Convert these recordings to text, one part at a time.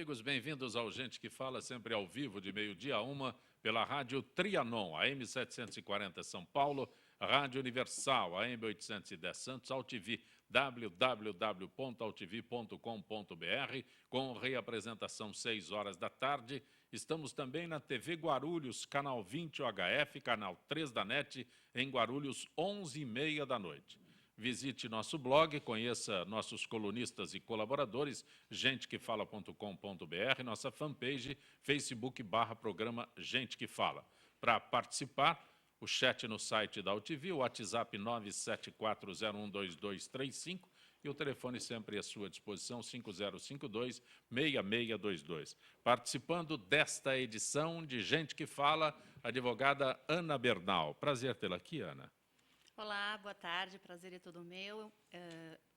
amigos, bem-vindos ao Gente que Fala, sempre ao vivo, de meio-dia a 1, pela Rádio Trianon, AM 740 São Paulo, Rádio Universal, AM 810 Santos, AltV, www.altv.com.br, com reapresentação 6 horas da tarde. Estamos também na TV Guarulhos, canal 20 UHF, canal 3 da NET, em Guarulhos, 11h30 da noite. Visite nosso blog, conheça nossos colunistas e colaboradores, gentequefala.com.br, nossa fanpage, Facebook/programa Gente que Fala. Para participar, o chat no site da AltV, o WhatsApp 974012235 e o telefone sempre à sua disposição, 5052-6622. Participando desta edição de Gente que Fala, a advogada Ana Bernal. Prazer tê-la aqui, Ana. Olá, boa tarde, prazer é todo meu.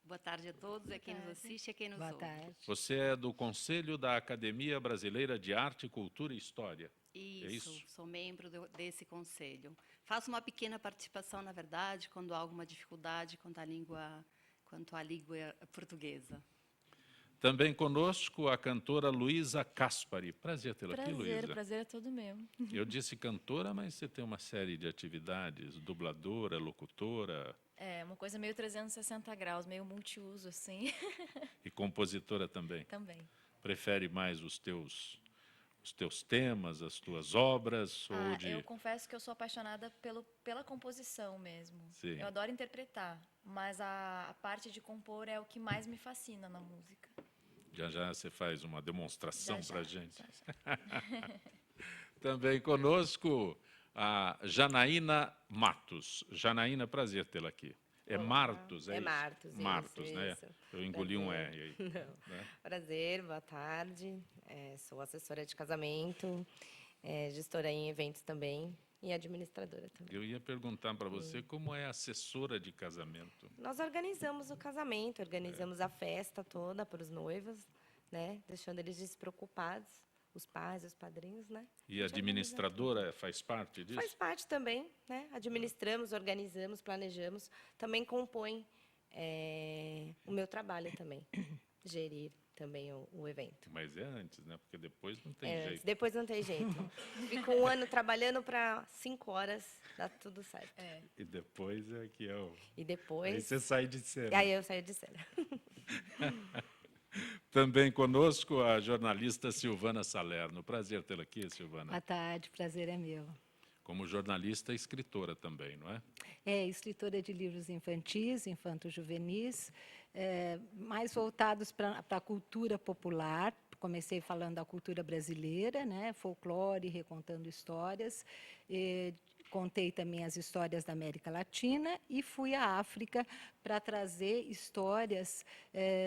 Boa tarde a todos, a quem nos assiste e a quem nos ouve. Boa tarde. Você é do Conselho da Academia Brasileira de Arte, Cultura e História. Isso, é isso? Sou membro desse conselho. Faço uma pequena participação, na verdade, quando há alguma dificuldade quanto à língua portuguesa. Também conosco a cantora Luísa Caspari. Prazer tê-la aqui, Luísa. Prazer é todo meu. Eu disse cantora, mas você tem uma série de atividades, dubladora, locutora. É, uma coisa meio 360 graus, meio multiuso, assim. E compositora também. Também. Prefere mais os teus temas, as tuas obras? Eu confesso que eu sou apaixonada pela composição mesmo. Sim. Eu adoro interpretar, mas a parte de compor é o que mais me fascina na música. Já você faz uma demonstração para a gente. Já. Também conosco a Janaína Matos. Janaína, prazer tê-la aqui. É Martos, é isso? Martos, Martos, isso, né? isso. Eu engoli um R aí. Não. Né? Prazer, boa tarde. Sou assessora de casamento, gestora em eventos também e administradora também. Eu ia perguntar para você como é assessora de casamento. Nós organizamos o casamento, organizamos a festa toda para os noivos, né? Deixando eles despreocupados, os pais, os padrinhos, né? E a administradora faz parte disso? Faz parte também, né? Administramos, organizamos, planejamos, também compõe o meu trabalho também, gerir também o evento. Mas é antes, né? Porque depois não tem jeito. Depois não tem jeito. Fico um ano trabalhando para 5 horas, dá tudo certo. E depois é que é o... E depois... Aí você sai de cena. Aí eu saio de cena. Também conosco a jornalista Silvana Salerno. Prazer tê-la aqui, Silvana. Boa tarde, prazer é meu. Como jornalista e escritora também, não é? Escritora de livros infantis, infanto-juvenis, mais voltados para a cultura popular. Comecei falando da cultura brasileira, né? Folclore, recontando histórias. Contei também as histórias da América Latina e fui à África para trazer histórias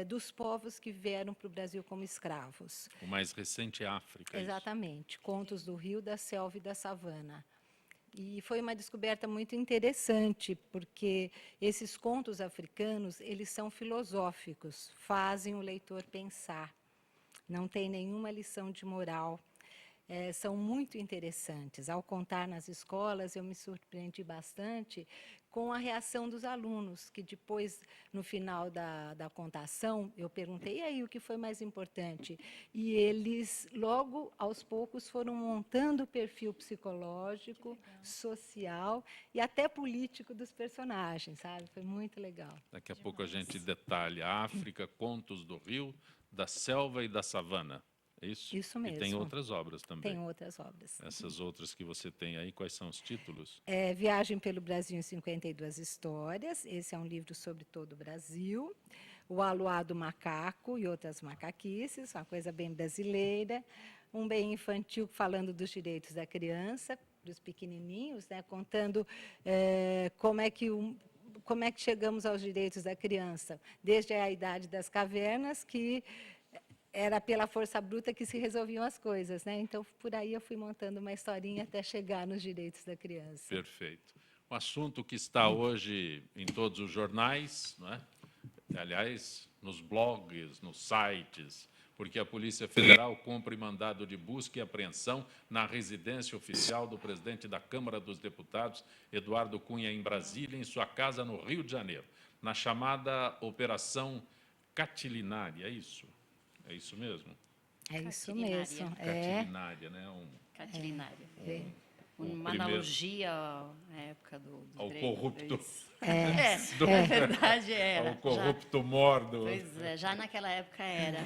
dos povos que vieram para o Brasil como escravos. O mais recente é África. Exatamente, contos do rio, da selva e da savana. E foi uma descoberta muito interessante, porque esses contos africanos, eles são filosóficos, fazem o leitor pensar, não tem nenhuma lição de moral. São muito interessantes. Ao contar nas escolas, eu me surpreendi bastante com a reação dos alunos, que depois, no final da contação, eu perguntei, e aí, o que foi mais importante? E eles, logo, aos poucos, foram montando o perfil psicológico, social e até político dos personagens, sabe? Foi muito legal. Daqui a pouco a gente detalha a África, contos do rio, da selva e da savana. É isso? Isso mesmo. E tem outras obras também. Tem outras obras. Essas outras que você tem aí, quais são os títulos? Viagem pelo Brasil em 52 histórias. Esse é um livro sobre todo o Brasil. O Aluá do Macaco e outras macaquices, uma coisa bem brasileira. Um bem infantil falando dos direitos da criança, dos pequenininhos, né, contando como é que chegamos aos direitos da criança, desde a idade das cavernas, que era pela força bruta que se resolviam as coisas, né? Então, por aí eu fui montando uma historinha até chegar nos direitos da criança. Perfeito. Um assunto que está hoje em todos os jornais, não é? Aliás, nos blogs, nos sites, porque a Polícia Federal cumpre mandado de busca e apreensão na residência oficial do presidente da Câmara dos Deputados, Eduardo Cunha, em Brasília, em sua casa no Rio de Janeiro, na chamada Operação Catilinari, é isso? É isso mesmo? É isso Catilinaria. mesmo. Catilinária, né? Catilinária. Um Uma primeiro- analogia à época dos Ao gregos, corrupto. isso. Na verdade era. Ao corrupto mordo. Pois é, já naquela época era.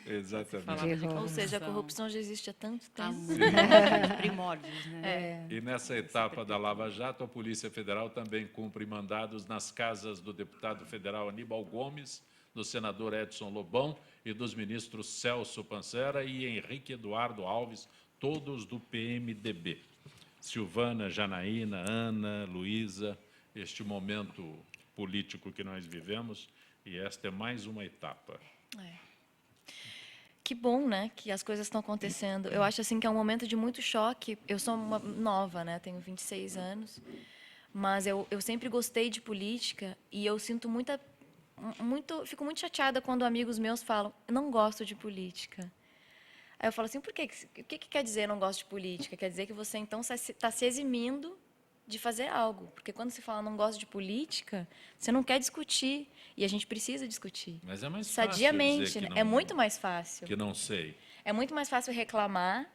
Exatamente. Falava de Ou seja, a corrupção. corrupção já existe há tanto Há tempo. muitos primórdios, né? E nessa etapa da Lava Jato, a Polícia Federal também cumpre mandados nas casas do deputado federal Aníbal Gomes, do senador Edson Lobão e dos ministros Celso Pancera e Henrique Eduardo Alves, todos do PMDB. Silvana, Janaína, Ana, Luísa, este momento político que nós vivemos, e esta é mais uma etapa. Que bom, né, que as coisas estão acontecendo. Eu acho assim que é um momento de muito choque. Eu sou uma nova, né, tenho 26 anos, mas eu sempre gostei de política e eu sinto fico muito chateada quando amigos meus falam, eu não gosto de política. Aí eu falo assim, por quê? O que quer dizer não gosto de política? Quer dizer que você então está se eximindo de fazer algo, porque quando se fala não gosto de política, você não quer discutir e a gente precisa discutir. Mas é mais fácil Sadiamente, dizer que né? não, É muito mais fácil. que não sei. É muito mais fácil reclamar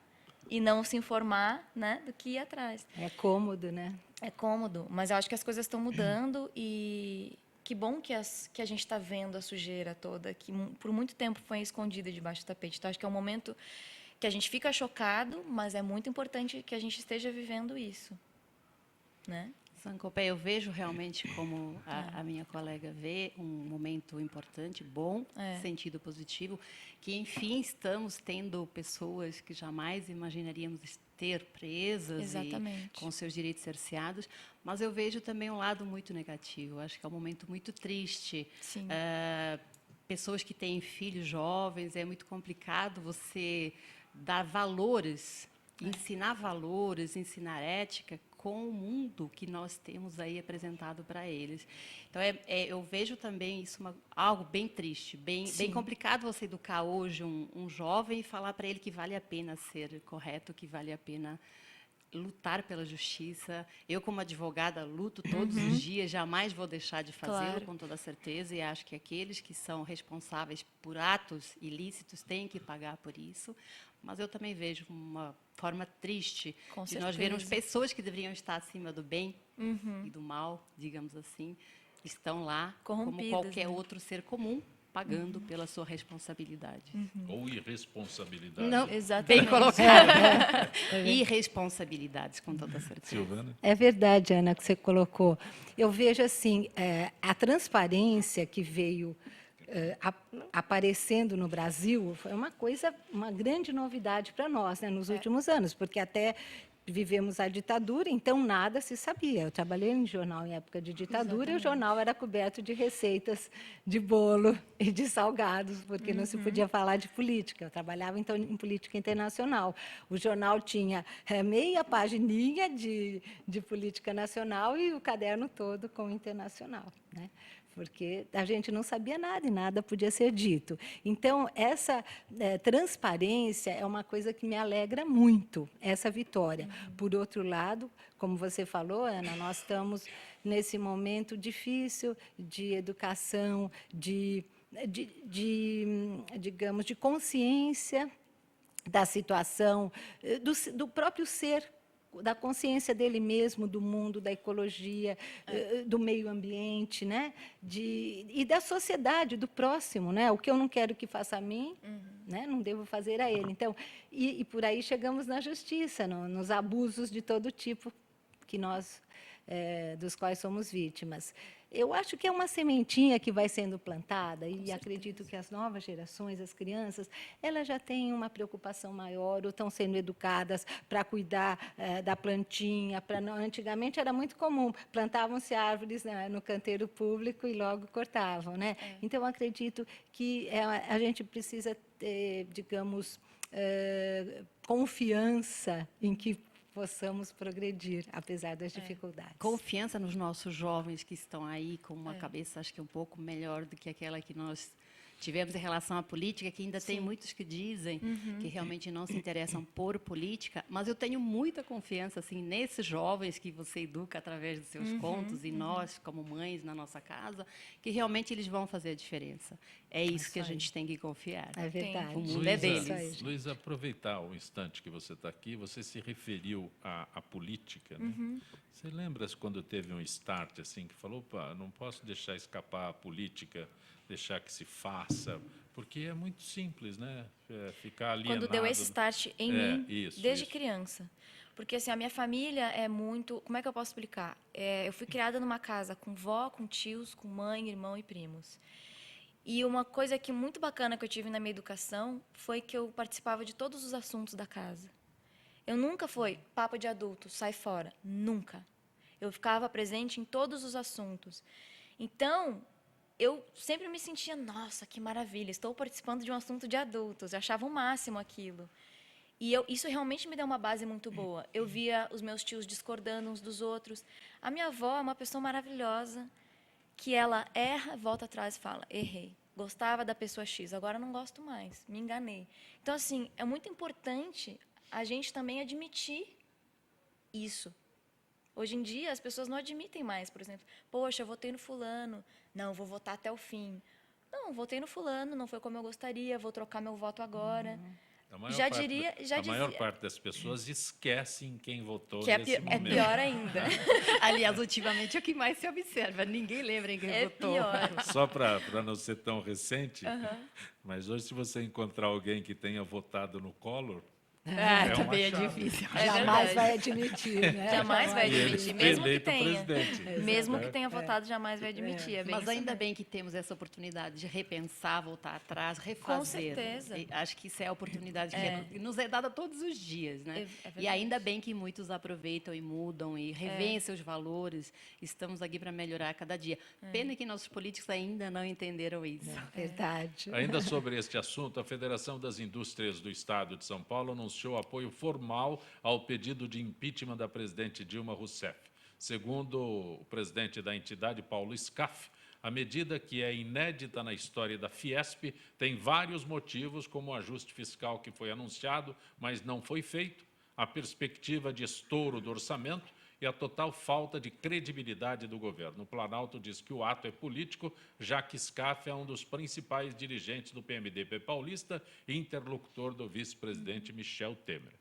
e não se informar, né, do que ir atrás. É cômodo, né? É cômodo, mas eu acho que as coisas estão mudando e que bom que a gente está vendo a sujeira toda, que por muito tempo foi escondida debaixo do tapete. Então, acho que é um momento que a gente fica chocado, mas é muito importante que a gente esteja vivendo isso, né? Sancopé, eu vejo realmente como a minha colega vê, um momento importante, bom, sentido positivo, que, enfim, estamos tendo pessoas que jamais imaginaríamos ter presas Exatamente. e com seus direitos cerceados, mas eu vejo também um lado muito negativo. Acho que é um momento muito triste. Sim. Pessoas que têm filhos jovens, é muito complicado você dar valores, ensinar valores, ensinar ética com o mundo que nós temos aí apresentado para eles. Então, eu vejo também isso algo bem triste, bem complicado você educar hoje um jovem e falar para ele que vale a pena ser correto, que vale a pena lutar pela justiça. Eu, como advogada, luto todos os dias, jamais vou deixar de fazê-lo, Claro. com toda certeza, e acho que aqueles que são responsáveis por atos ilícitos têm que pagar por isso. Mas eu também vejo uma forma triste Com de nós vermos certeza. pessoas que deveriam estar acima do bem e do mal, digamos assim, estão lá como Corrompidas, qualquer né? outro ser comum, pagando pela sua responsabilidade. Ou irresponsabilidade. Não, Exatamente. bem colocado. Irresponsabilidades, com toda certeza. Silvana? É verdade, Ana, que você colocou. Eu vejo assim, a transparência que veio aparecendo no Brasil foi uma grande novidade para nós, né, nos últimos anos, porque até vivemos a ditadura, então nada se sabia. Eu trabalhei em jornal em época de ditadura e o jornal era coberto de receitas de bolo e de salgados, porque não se podia falar de política. Eu trabalhava, então, em política internacional. O jornal tinha meia pagininha de política nacional e o caderno todo com o internacional, né? Porque a gente não sabia nada e nada podia ser dito. Então, essa transparência é uma coisa que me alegra muito, essa vitória. Por outro lado, como você falou, Ana, nós estamos nesse momento difícil de educação, digamos, de consciência da situação, do próprio ser, da consciência dele mesmo, do mundo, da ecologia, do meio ambiente, né? E da sociedade, do próximo, né? O que eu não quero que faça a mim, né? Não devo fazer a ele. Então, e por aí chegamos na justiça, nos abusos de todo tipo que nós, dos quais somos vítimas. Eu acho que é uma sementinha que vai sendo plantada e acredito que as novas gerações, as crianças, elas já têm uma preocupação maior ou estão sendo educadas para cuidar da plantinha. Antigamente era muito comum, plantavam-se árvores no canteiro público e logo cortavam, né? Então, acredito que a gente precisa ter, digamos, confiança em que possamos progredir, apesar das dificuldades. Confiança nos nossos jovens que estão aí com uma cabeça, acho que um pouco melhor do que aquela que nós tivemos em relação à política, que ainda tem muitos que dizem que realmente não se interessam por política, mas eu tenho muita confiança assim nesses jovens que você educa através dos seus contos e nós, como mães na nossa casa, que realmente eles vão fazer a diferença. É isso que a gente tem que confiar. É verdade. O mundo é deles. Isso aí. Luísa, aproveitar o instante que você está aqui, você se referiu à política, né? Você lembra quando teve um start assim que falou, opa, não posso deixar escapar a política, deixar que se faça, porque é muito simples, né? Ficar alienado. Quando deu esse start em mim, isso, desde isso. criança. Porque assim, a minha família é muito... Como é que eu posso explicar? Eu fui criada numa casa com vó, com tios, com mãe, irmão e primos. E uma coisa que muito bacana que eu tive na minha educação foi que eu participava de todos os assuntos da casa. Eu nunca fui papo de adulto, sai fora. Nunca. Eu ficava presente em todos os assuntos. Então, eu sempre me sentia, nossa, que maravilha, estou participando de um assunto de adultos. Eu achava o máximo aquilo. E isso realmente me deu uma base muito boa. Eu via os meus tios discordando uns dos outros. A minha avó é uma pessoa maravilhosa, que ela erra, volta atrás e fala, errei. Gostava da pessoa X, agora não gosto mais, me enganei. Então, assim, é muito importante a gente também admitir isso. Hoje em dia, as pessoas não admitem mais, por exemplo, poxa, eu votei no fulano, não, vou votar até o fim. Não, votei no fulano, não foi como eu gostaria, vou trocar meu voto agora. A maior dizia parte das pessoas esquece em quem votou que é nesse momento. pior ainda. Aliás, ultimamente é o que mais se observa. Ninguém lembra em quem É votou. pior. Só para não ser tão recente, mas hoje se você encontrar alguém que tenha votado no Collor, uma Também é chave. difícil. É Jamais verdade. vai admitir, né? Jamais vai E ele admitir, foi mesmo que eleito tenha. presidente. Mesmo que tenha votado, jamais vai admitir. É bem Mas isso ainda mesmo. bem que temos essa oportunidade de repensar, voltar atrás, refazer. Com certeza. E acho que isso é a oportunidade que nos é dada todos os dias, né? verdade. E ainda bem que muitos aproveitam e mudam e revêem seus valores. Estamos aqui para melhorar a cada dia. Pena que nossos políticos ainda não entenderam isso. Verdade. Ainda sobre este assunto, a Federação das Indústrias do Estado de São Paulo anunciou apoio formal ao pedido de impeachment da presidente Dilma Rousseff. Segundo o presidente da entidade, Paulo Scaff, a medida, que é inédita na história da Fiesp, tem vários motivos, como o ajuste fiscal que foi anunciado, mas não foi feito, a perspectiva de estouro do orçamento e a total falta de credibilidade do governo. O Planalto diz que o ato é político, já que Scaff é um dos principais dirigentes do PMDB paulista e interlocutor do vice-presidente Michel Temer.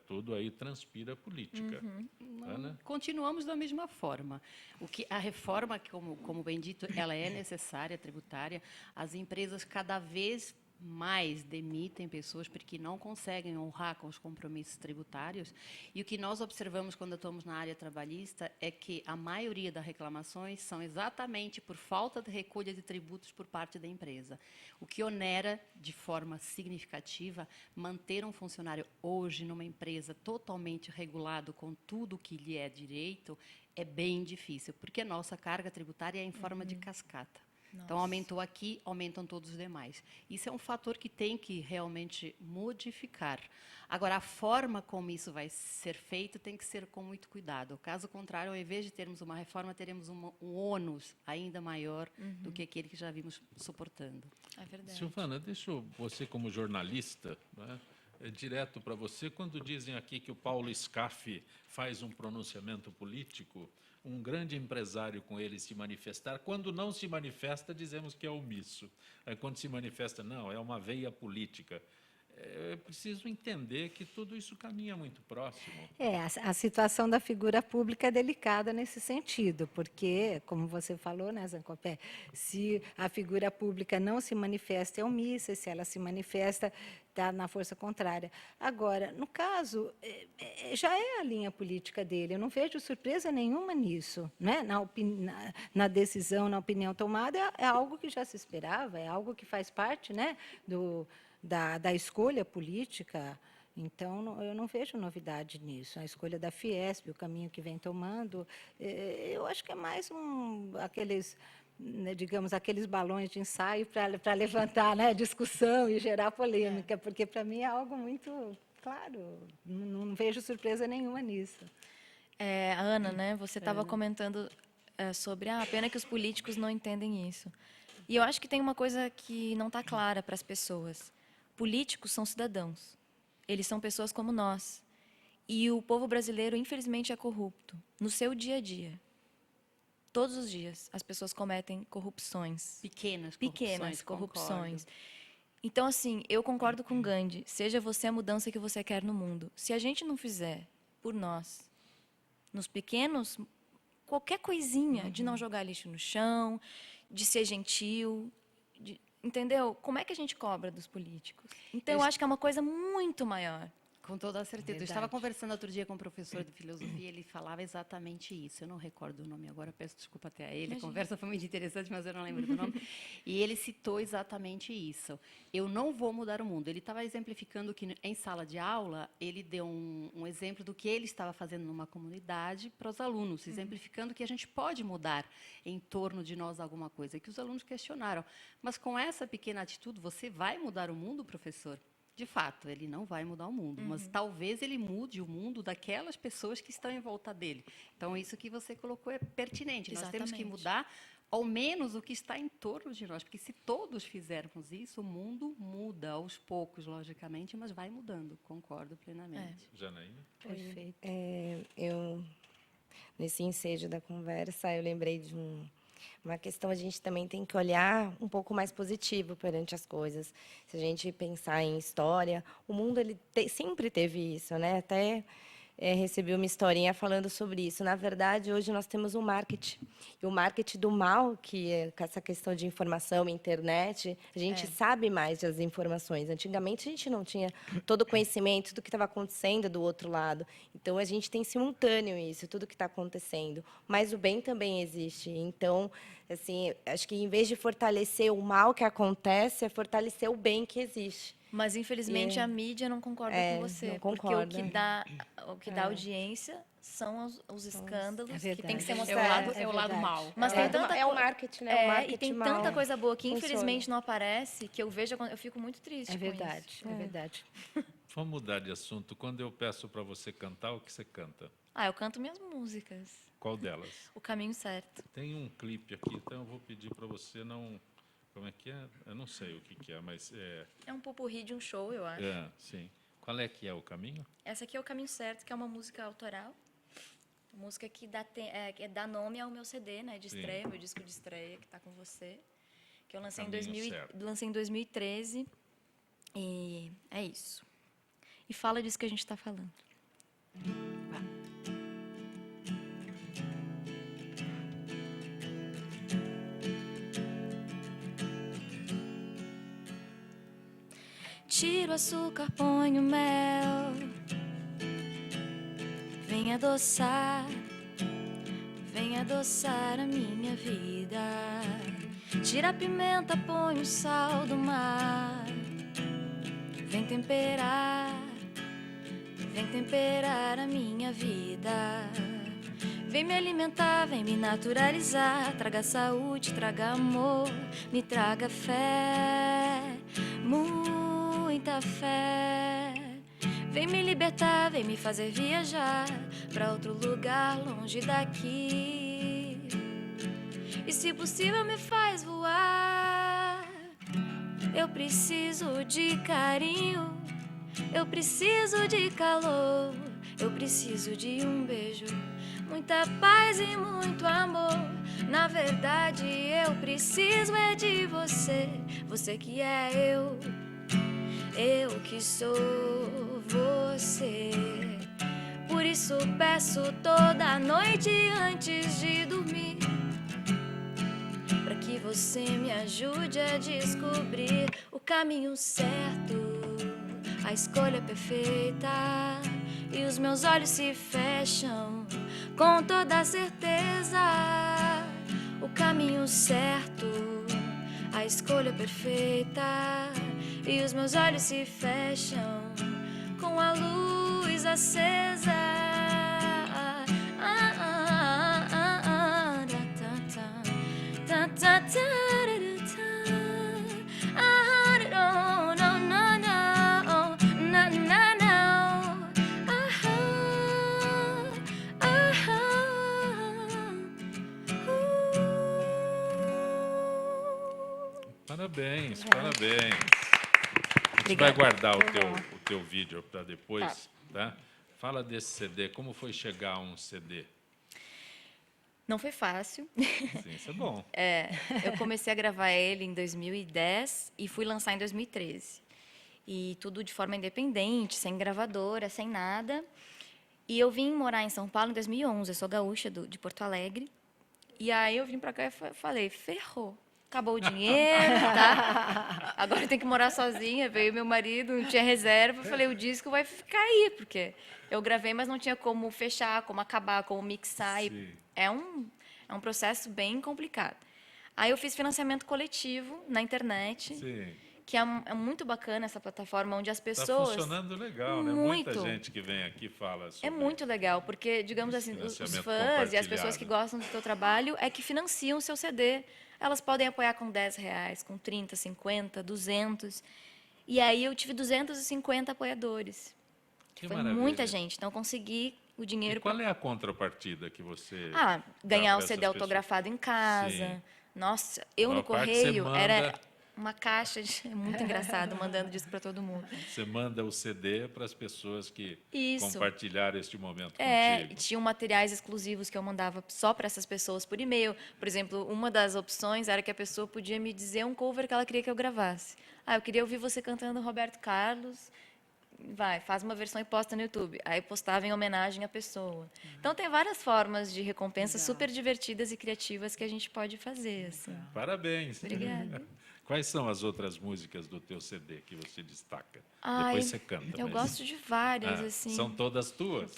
Tudo aí transpira política. Ana? Continuamos da mesma forma. A reforma, como bem dito, ela é necessária, tributária. As empresas cada vez mais demitem pessoas porque não conseguem honrar com os compromissos tributários. E o que nós observamos quando estamos na área trabalhista é que a maioria das reclamações são exatamente por falta de recolha de tributos por parte da empresa, o que onera de forma significativa manter um funcionário hoje numa empresa totalmente regulado com tudo que lhe é direito é bem difícil, porque a nossa carga tributária é em forma de cascata. Então, aumentou aqui, aumentam todos os demais. Isso é um fator que tem que realmente modificar. Agora, a forma como isso vai ser feito tem que ser com muito cuidado. Caso contrário, ao invés de termos uma reforma, teremos um ônus ainda maior do que aquele que já vimos suportando. É verdade. Silvana, deixa você como jornalista, né, direto para você, quando dizem aqui que o Paulo Scaff faz um pronunciamento político, um grande empresário com ele se manifestar, quando não se manifesta, dizemos que é omisso. Quando se manifesta, não, é uma veia política. É preciso entender que tudo isso caminha muito próximo. A situação da figura pública é delicada nesse sentido, porque, como você falou, né, Zancopé, se a figura pública não se manifesta, é omissa, se ela se manifesta, está na força contrária. Agora, no caso, já é a linha política dele, eu não vejo surpresa nenhuma nisso, né? Na decisão, na opinião tomada, é algo que já se esperava, é algo que faz parte, né, da escolha política. Então, eu não vejo novidade nisso. A escolha da Fiesp, o caminho que vem tomando, eu acho que é mais aqueles, né, digamos, aqueles balões de ensaio para levantar, né, discussão e gerar polêmica, porque, para mim, é algo muito claro. Não vejo surpresa nenhuma nisso. Ana, né, você estava comentando sobre a pena que os políticos não entendem isso. E eu acho que tem uma coisa que não está clara para as pessoas. Políticos são cidadãos. Eles são pessoas como nós. E o povo brasileiro, infelizmente, é corrupto. No seu dia a dia. Todos os dias, as pessoas cometem corrupções. Pequenas Corrupções. Então, assim, eu concordo com Gandhi. Seja você a mudança que você quer no mundo. Se a gente não fizer por nós, nos pequenos, qualquer coisinha, de não jogar lixo no chão, de ser gentil, entendeu? Como é que a gente cobra dos políticos? Então, eu acho que é uma coisa muito maior. Com toda a certeza. Eu Verdade. estava conversando outro dia com um professor de filosofia, ele falava exatamente isso. Eu não recordo o nome agora, peço desculpa até a ele. Imagina. A conversa foi muito interessante, mas eu não lembro do nome. E ele citou exatamente isso. Eu não vou mudar o mundo. Ele estava exemplificando que, em sala de aula, ele deu um exemplo do que ele estava fazendo numa comunidade para os alunos, exemplificando que a gente pode mudar em torno de nós alguma coisa. Que os alunos questionaram. Mas com essa pequena atitude, você vai mudar o mundo, professor? De fato, ele não vai mudar o mundo, mas talvez ele mude o mundo daquelas pessoas que estão em volta dele. Então, isso que você colocou é pertinente. Nós temos que Exatamente. mudar, ao menos, o que está em torno de nós, porque se todos fizermos isso, o mundo muda aos poucos, logicamente, mas vai mudando. Concordo plenamente. Janaína? Perfeito. Eu, nesse ensejo da conversa, eu lembrei de uma questão. A gente também tem que olhar um pouco mais positivo perante as coisas. Se a gente pensar em história, o mundo sempre teve isso, né? Até recebi uma historinha falando sobre isso. Na verdade, hoje nós temos o marketing. E o marketing do mal, que é com essa questão de informação, internet, a gente sabe mais das informações. Antigamente, a gente não tinha todo o conhecimento do que estava acontecendo do outro lado. Então, a gente tem simultâneo isso, tudo que está acontecendo. Mas o bem também existe. Então, assim, acho que, em vez de fortalecer o mal que acontece, é fortalecer o bem que existe. Mas, infelizmente, a mídia não concorda com você. não Porque concorda. o que dá audiência são os escândalos que tem que ser É o mostrado. lado, é o lado verdade. mal. Mas tem tanta É o co- marketing, né? O marketing e tem mal. tanta coisa boa que, Funciona. infelizmente, não aparece, que eu vejo, eu fico muito triste É com isso. verdade, é verdade. Vamos mudar de assunto. Quando eu peço para você cantar, o que você canta? Ah, eu canto minhas músicas. Qual delas? O Caminho Certo. Tem um clipe aqui, então eu vou pedir para você não... Como é que é? Eu não sei o que é, mas É um popurrí de um show, eu acho. sim. Qual é que é o caminho? Essa aqui é o Caminho Certo, que é uma música autoral. Música que dá nome ao meu CD, né, de Sim. estreia, meu disco de estreia, que está com você. Que eu lancei Caminho lancei em 2013. E é isso. E fala disso que a gente está falando. Tiro o açúcar, ponho mel. Vem adoçar a minha vida. Tira a pimenta, põe o sal do mar. Vem temperar a minha vida. Vem me alimentar, vem me naturalizar. Traga saúde, traga amor, me traga fé, muita fé. Vem me libertar, vem me fazer viajar pra outro lugar longe daqui. E se possível me faz voar. Eu preciso de carinho, eu preciso de calor, eu preciso de um beijo, muita paz e muito amor. Na verdade eu preciso é de você, você que é eu que sou você. Por isso peço toda noite antes de dormir, para que você me ajude a descobrir o caminho certo, a escolha perfeita. E os meus olhos se fecham com toda certeza. O caminho certo, a escolha perfeita. E os meus olhos se fecham com a luz acesa. Parabéns, parabéns. A gente vai guardar o teu vídeo para depois, tá? Fala desse CD, como foi chegar a um CD? Não foi fácil. Sim, isso é bom. Eu comecei a gravar ele em 2010 e fui lançar em 2013. E tudo de forma independente, sem gravadora, sem nada. E eu vim morar em São Paulo em 2011. Eu sou gaúcha de Porto Alegre. E aí eu vim para cá e falei, ferrou. Acabou o dinheiro, tá? Agora eu tenho que morar sozinha. Veio meu marido, não tinha reserva. Eu falei, o disco vai ficar aí, porque eu gravei, mas não tinha como fechar, como acabar, como mixar. Sim. É um processo bem complicado. Aí eu fiz financiamento coletivo na internet, Sim. que é muito bacana essa plataforma, onde as Está pessoas... funcionando legal, né? Muito. Muita gente que vem aqui fala sobre É muito legal, porque, digamos assim, os financiamento fãs e as pessoas que compartilhado. gostam do teu trabalho é que financiam o seu CD. Elas podem apoiar com R$10, com 30, 50, 200. E aí eu tive 250 apoiadores. Que Foi maravilha. muita gente. Então, consegui o E dinheiro qual é a contrapartida que você ganhar dá o pra CD essas autografado em casa. Sim. Nossa, eu A no maior parte você correio manda- era uma caixa é muito engraçado, mandando disco para todo mundo. Você manda o CD para as pessoas que Isso. compartilharam este momento E contigo. tinham materiais exclusivos que eu mandava só para essas pessoas por e-mail. Por exemplo, uma das opções era que a pessoa podia me dizer um cover que ela queria que eu gravasse. Eu queria ouvir você cantando Roberto Carlos. Vai, faz uma versão e posta no YouTube. Aí postava em homenagem à pessoa. Então tem várias formas de recompensas super divertidas e criativas que a gente pode fazer. Assim. Parabéns. Obrigada. Quais são as outras músicas do teu CD que você destaca? Ai, Depois você canta. eu mas- gosto de várias, assim. São todas tuas?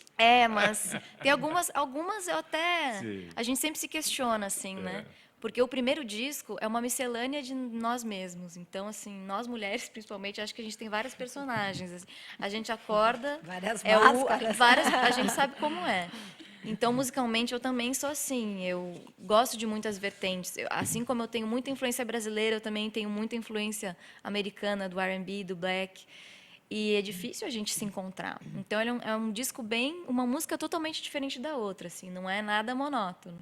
Mas tem algumas eu até... Sim. A gente sempre se questiona, assim, né? Porque o primeiro disco é uma miscelânea de nós mesmos. Então, assim, nós mulheres, principalmente, acho que a gente tem vários personagens. Assim. A gente acorda... Várias é máscaras. a gente sabe como é. Então, musicalmente, eu também sou assim. Eu gosto de muitas vertentes. Assim como eu tenho muita influência brasileira, eu também tenho muita influência americana, do R&B, do black. E é difícil a gente se encontrar. Então, ele é um disco uma música totalmente diferente da outra, assim, não é nada monótono.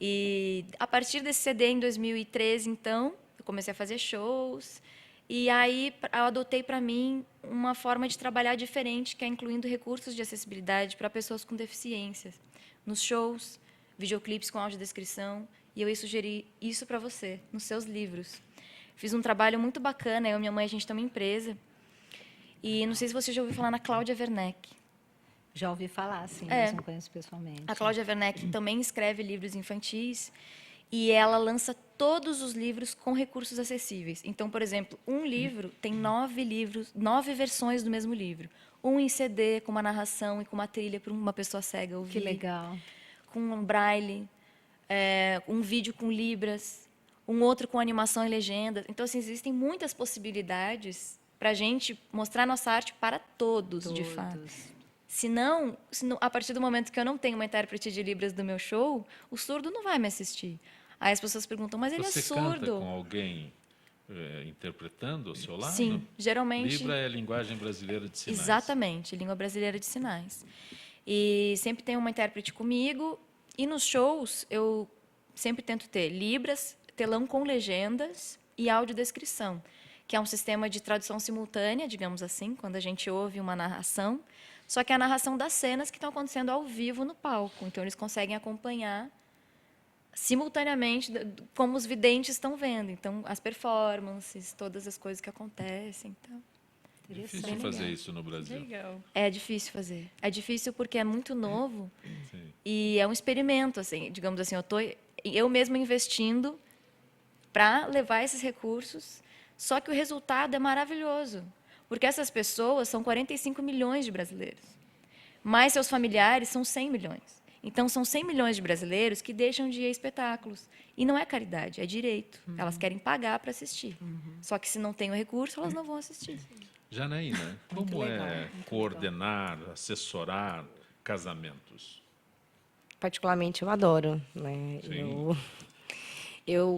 E a partir desse CD, em 2013, então, eu comecei a fazer shows. E aí eu adotei para mim uma forma de trabalhar diferente, que é incluindo recursos de acessibilidade para pessoas com deficiências. Nos shows, videoclipes com audiodescrição. E eu ia sugerir isso para você, nos seus livros. Fiz um trabalho muito bacana, eu e minha mãe, a gente tem uma empresa. E não sei se você já ouviu falar na Cláudia Werneck. Já ouvi falar, sim, mas não conheço pessoalmente. A Cláudia Werneck também escreve livros infantis e ela lança todos os livros com recursos acessíveis. Então, por exemplo, um livro tem 9 versões do mesmo livro. Um em CD, com uma narração e com uma trilha para uma pessoa cega ouvir. Que legal. Com um braille, um vídeo com libras, um outro com animação e legenda. Então, assim, existem muitas possibilidades para a gente mostrar nossa arte para todos, de fato. Senão, a partir do momento que eu não tenho uma intérprete de Libras do meu show, o surdo não vai me assistir. Aí as pessoas perguntam, mas ele Você é surdo. canta com alguém interpretando ao seu lado? Sim, geralmente... Libra é a linguagem brasileira de sinais. Exatamente, língua brasileira de sinais. E sempre tem uma intérprete comigo. E nos shows, eu sempre tento ter Libras, telão com legendas e audiodescrição, que é um sistema de tradução simultânea, digamos assim, quando a gente ouve uma narração, só que é a narração das cenas que estão acontecendo ao vivo no palco. Então, eles conseguem acompanhar simultaneamente como os videntes estão vendo. Então, as performances, todas as coisas que acontecem. Então, Difícil fazer isso no Brasil. Legal. é difícil fazer. É difícil porque é muito novo Sim. e é um experimento, assim, digamos assim. Eu mesma investindo para levar esses recursos, só que o resultado é maravilhoso. Porque essas pessoas são 45 milhões de brasileiros. Mas seus familiares são 100 milhões. Então, são 100 milhões de brasileiros que deixam de ir a espetáculos. E não é caridade, é direito. Elas querem pagar para assistir. Só que, se não tem o recurso, elas não vão assistir. Janaína, como legal, é coordenar, assessorar casamentos? Particularmente, eu adoro. Né? Sim.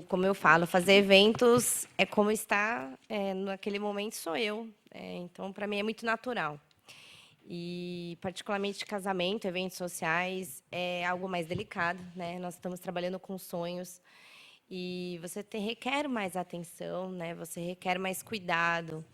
Como eu falo, fazer eventos é como estar naquele momento sou eu. Então, para mim, é muito natural. E, particularmente, casamento, eventos sociais, é algo mais delicado. Né? Nós estamos trabalhando com sonhos. E você requer mais atenção, né? Você requer mais cuidado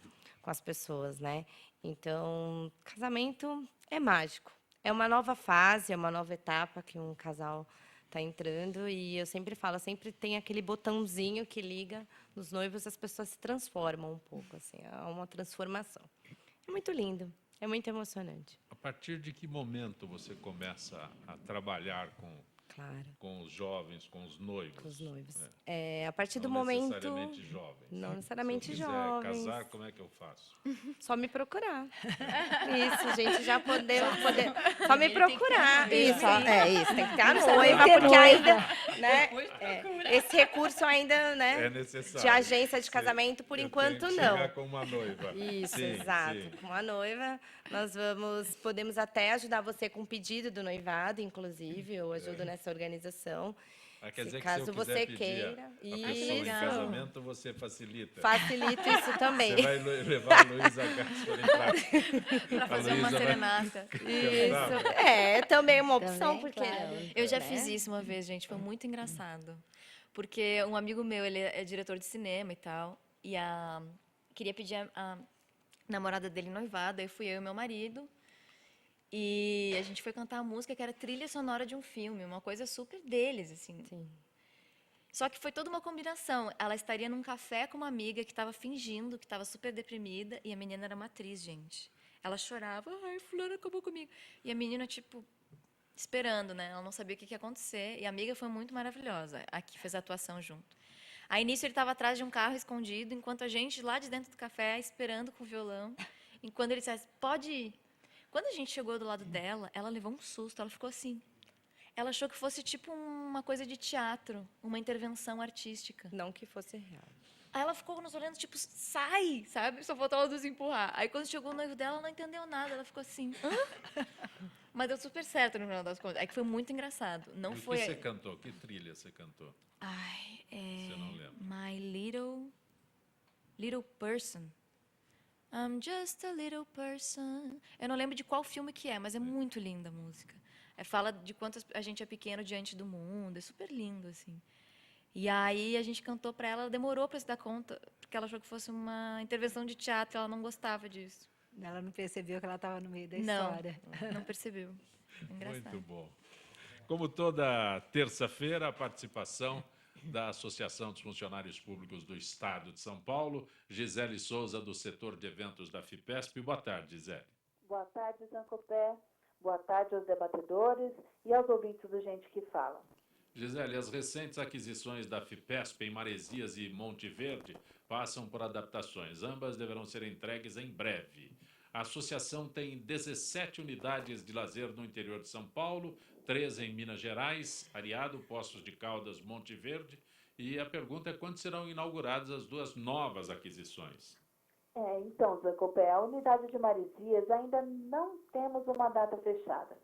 com as pessoas, né? Então, casamento é mágico. É uma nova fase, é uma nova etapa que um casal está entrando. E eu sempre falo, sempre tem aquele botãozinho que liga nos noivos, as pessoas se transformam um pouco, assim, há uma transformação. É muito lindo, é muito emocionante. A partir de que momento você começa a trabalhar Claro, com os jovens, com os noivos? com os noivos. É. A partir do Não momento... necessariamente jovens. Não Se eu necessariamente quiser jovens. casar, como é que eu faço? Só me procurar. Isso, gente, já podemos... Só me procurar. Isso, isso, tem que ter a noiva, porque ainda... Né, esse recurso ainda, né? É necessário. De agência de casamento, por Eu enquanto, tenho que não. chegar com uma noiva. Isso, Sim, exato. sim. Com a noiva, podemos até ajudar você com o pedido do noivado, inclusive, eu ajudo nessa organização. Quer dizer que Caso se eu quiser você pedir queira. a pessoa em legal. casamento, você facilita. Facilito isso também. Você vai levar a Luísa Para fazer uma serenata. Isso. Também é uma opção, Também, porque claro. Eu já fiz isso uma vez, gente, foi muito engraçado. Porque um amigo meu, ele é diretor de cinema e tal, e queria pedir a namorada dele noivada, aí fui eu e meu marido, e a gente foi cantar a música que era trilha sonora de um filme, uma coisa super deles, assim. Sim. Só que foi toda uma combinação. Ela estaria num café com uma amiga que estava fingindo, que estava super deprimida, e a menina era uma atriz, gente. Ela chorava, ai, fulano acabou comigo. E a menina, tipo, esperando, né? Ela não sabia o que ia acontecer. E a amiga foi muito maravilhosa, a que fez a atuação junto. Aí, nisso, ele estava atrás de um carro escondido, enquanto a gente, lá de dentro do café, esperando com o violão. E quando ele disse, pode ir. Quando a gente chegou do lado dela, ela levou um susto, ela ficou assim. Ela achou que fosse tipo uma coisa de teatro, uma intervenção artística. Não que fosse real. Aí ela ficou nos olhando, tipo, sai, sabe? Só faltava ela nos empurrar. Aí quando chegou o noivo dela, ela não entendeu nada. Ela ficou assim, hã? Mas deu super certo no final das contas. É que foi muito engraçado. Não E o foi... que você cantou? Que trilha você cantou? Ai, Você não lembra? My Little Person. I'm just a little person. Eu não lembro de qual filme que é, mas é muito linda a música. Fala de quanto a gente é pequeno diante do mundo. É super lindo, assim. E aí a gente cantou para ela, ela demorou para se dar conta, porque ela achou que fosse uma intervenção de teatro, ela não gostava disso. Ela não percebeu que ela estava no meio da Não, história. não percebeu. Engraçado. Muito bom. Como toda terça-feira, a participação da Associação dos Funcionários Públicos do Estado de São Paulo, Gisele Souza, do setor de eventos da FIPESP. Boa tarde, Gisele. Boa tarde, Zancopé. Boa tarde aos debatedores e aos ouvintes do Gente que Fala. Gisele, as recentes aquisições da FIPESP em Maresias e Monte Verde passam por adaptações. Ambas deverão ser entregues em breve. A associação tem 17 unidades de lazer no interior de São Paulo, 3 em Minas Gerais, Areado, Poços de Caldas, Monte Verde. E a pergunta é quando serão inauguradas as duas novas aquisições? Então, Zancopé, a unidade de Maresias ainda não temos uma data fechada.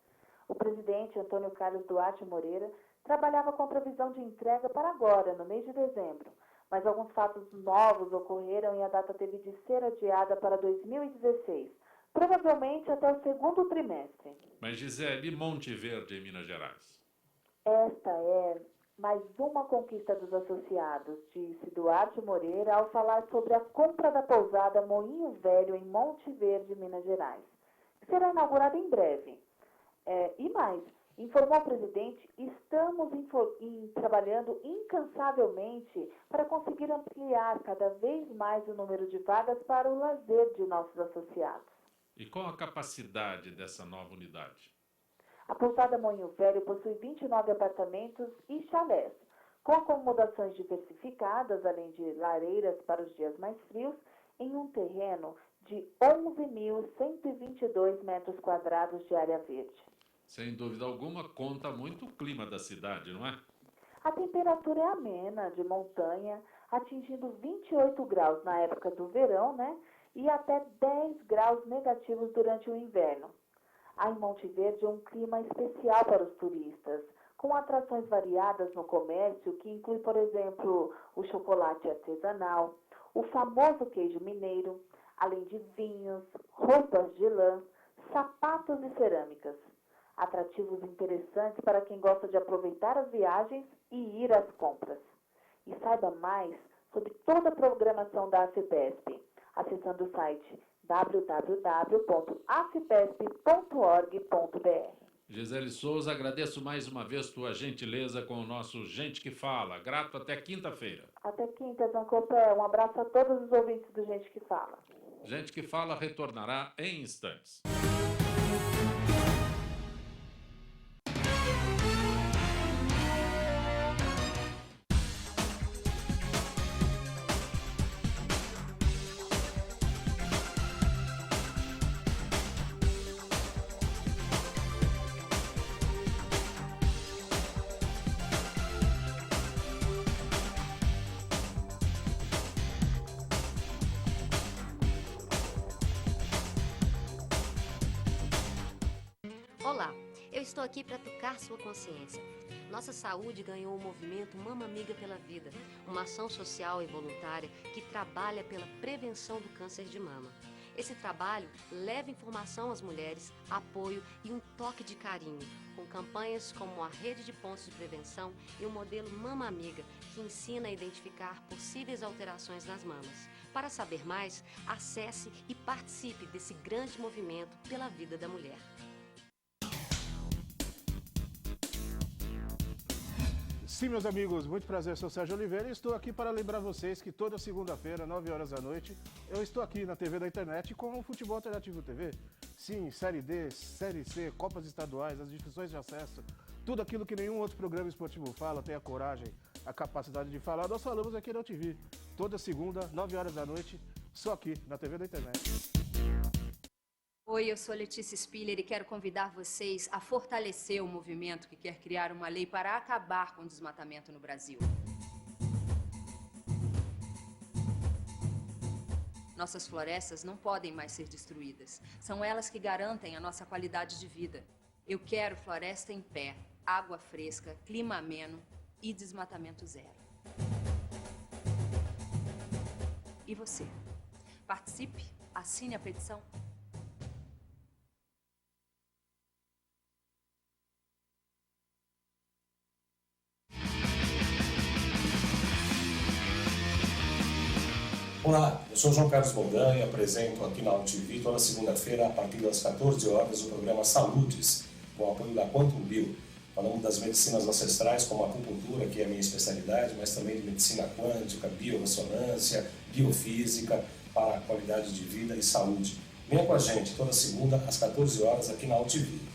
O presidente Antônio Carlos Duarte Moreira trabalhava com previsão de entrega para agora, no mês de dezembro, mas alguns fatos novos ocorreram e a data teve de ser adiada para 2016, provavelmente até o segundo trimestre. Mas, Gisele, Monte Verde, em Minas Gerais? Esta é mais uma conquista dos associados, disse Duarte Moreira ao falar sobre a compra da pousada Moinho Velho em Monte Verde, Minas Gerais, que será inaugurada em breve. E mais, informou o presidente, estamos trabalhando incansavelmente para conseguir ampliar cada vez mais o número de vagas para o lazer de nossos associados. E qual a capacidade dessa nova unidade? A pousada Moinho Velho possui 29 apartamentos e chalés, com acomodações diversificadas, além de lareiras para os dias mais frios, em um terreno de 11.122 metros quadrados de área verde. Sem dúvida alguma, conta muito o clima da cidade, não é? A temperatura é amena, de montanha, atingindo 28 graus na época do verão, né? E até 10 graus negativos durante o inverno. Há em Monte Verde um clima especial para os turistas, com atrações variadas no comércio, que inclui, por exemplo, o chocolate artesanal, o famoso queijo mineiro, além de vinhos, roupas de lã, sapatos e cerâmicas. Atrativos interessantes para quem gosta de aproveitar as viagens e ir às compras. e saiba mais sobre toda a programação da AFPESP, acessando o site www.afpesp.org.br. Gisele Souza, agradeço mais uma vez tua gentileza com o nosso Gente que Fala. Grato até quinta-feira. Até quinta, Zancopé. Um abraço a todos os ouvintes do Gente que Fala. Gente que Fala retornará em instantes. Olá, eu estou aqui para tocar sua consciência. Nossa saúde ganhou o movimento Mama Amiga pela Vida, uma ação social e voluntária que trabalha pela prevenção do câncer de mama. Esse trabalho leva informação às mulheres, apoio e um toque de carinho, com campanhas como a Rede de Pontos de Prevenção e o modelo Mama Amiga, que ensina a identificar possíveis alterações nas mamas. Para saber mais, acesse e participe desse grande movimento pela vida da mulher. Sim, meus amigos, muito prazer, sou Sérgio Oliveira e estou aqui para lembrar vocês que toda segunda-feira, 9 horas da noite, eu estou aqui na TV da internet com o Futebol Alternativo TV. Sim, Série D, Série C, Copas Estaduais, as discussões de acesso, tudo aquilo que nenhum outro programa esportivo fala, tem a coragem, a capacidade de falar, nós falamos aqui na TV. Toda segunda, 9 horas da noite, só aqui na TV da internet. Oi, eu sou Letícia Spiller e quero convidar vocês a fortalecer o movimento que quer criar uma lei para acabar com o desmatamento no Brasil. Nossas florestas não podem mais ser destruídas. São elas que garantem a nossa qualidade de vida. Eu quero floresta em pé, água fresca, clima ameno e desmatamento zero. E você? Participe, assine a petição. Olá, eu sou João Carlos Boldan e apresento aqui na UTV toda segunda-feira, a partir das 14 horas, o programa Saúdes, com o apoio da Quantum Bio. Falamos das medicinas ancestrais, como a acupuntura, que é a minha especialidade, mas também de medicina quântica, biorressonância, biofísica, para a qualidade de vida e saúde. Venha com a gente toda segunda, às 14 horas, aqui na UTV.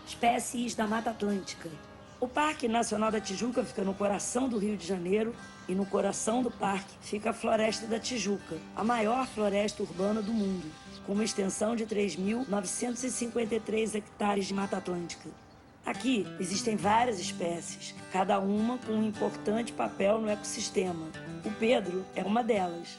Espécies da Mata Atlântica. O Parque Nacional da Tijuca fica no coração do Rio de Janeiro e no coração do parque fica a Floresta da Tijuca, a maior floresta urbana do mundo, com uma extensão de 3.953 hectares de Mata Atlântica. Aqui existem várias espécies, cada uma com um importante papel no ecossistema. O Pedro é uma delas.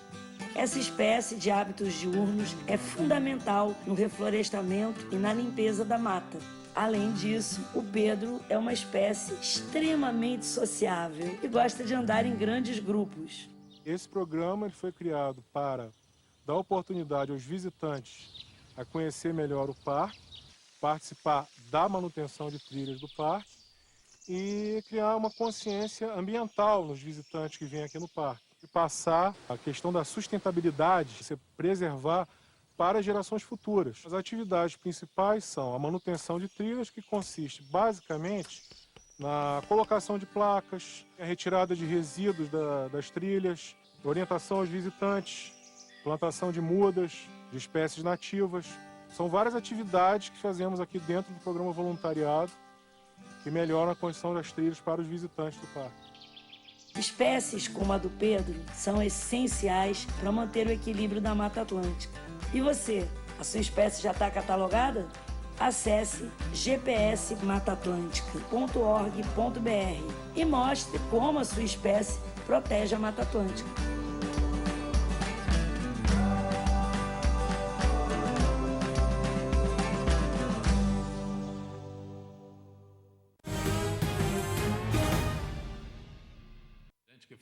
Essa espécie de hábitos diurnos é fundamental no reflorestamento e na limpeza da mata. Além disso, o Pedro é uma espécie extremamente sociável e gosta de andar em grandes grupos. Esse programa ele foi criado para dar oportunidade aos visitantes a conhecer melhor o parque, participar da manutenção de trilhas do parque e criar uma consciência ambiental nos visitantes que vêm aqui no parque. E passar a questão da sustentabilidade, se preservar para gerações futuras. As atividades principais são a manutenção de trilhas, que consiste basicamente na colocação de placas, a retirada de resíduos das trilhas, orientação aos visitantes, plantação de mudas, de espécies nativas. São várias atividades que fazemos aqui dentro do programa voluntariado que melhoram a condição das trilhas para os visitantes do parque. Espécies como a do Pedro são essenciais para manter o equilíbrio da Mata Atlântica. E você, a sua espécie já está catalogada? Acesse gpsmataatlântica.org.br e mostre como a sua espécie protege a Mata Atlântica.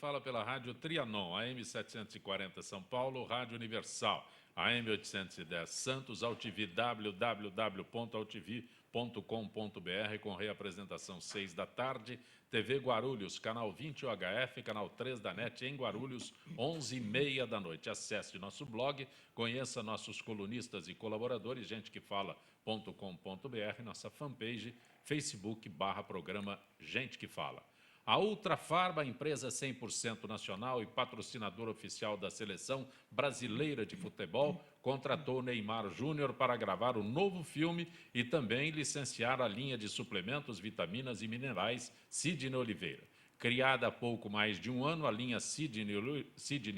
Fala pela Rádio Trianon, AM 740 São Paulo, Rádio Universal, AM 810 Santos, AltV, www.altv.com.br, com reapresentação 6 da tarde, TV Guarulhos, canal 20 UHF, canal 3 da NET em Guarulhos, 11h30 da noite. Acesse nosso blog, conheça nossos colunistas e colaboradores, gentequefala.com.br, nossa fanpage, Facebook/programa Gente que Fala. A Ultrafarma, empresa 100% nacional e patrocinadora oficial da Seleção Brasileira de Futebol, contratou Neymar Júnior para gravar o novo filme e também licenciar a linha de suplementos, vitaminas e minerais Sidney Oliveira. Criada há pouco mais de um ano, a linha Sidney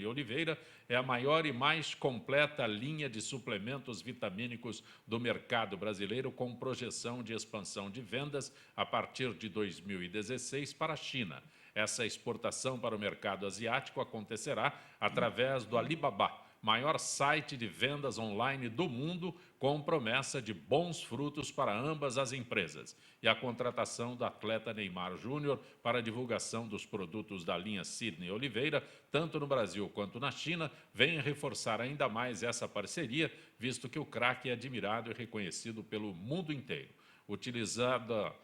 Oliveira é a maior e mais completa linha de suplementos vitamínicos do mercado brasileiro, com projeção de expansão de vendas a partir de 2016 para a China. Essa exportação para o mercado asiático acontecerá através do Alibaba, maior site de vendas online do mundo, com promessa de bons frutos para ambas as empresas. E a contratação do atleta Neymar Júnior para a divulgação dos produtos da linha Sidney Oliveira, tanto no Brasil quanto na China, vem reforçar ainda mais essa parceria, visto que o craque é admirado e reconhecido pelo mundo inteiro. Utilizada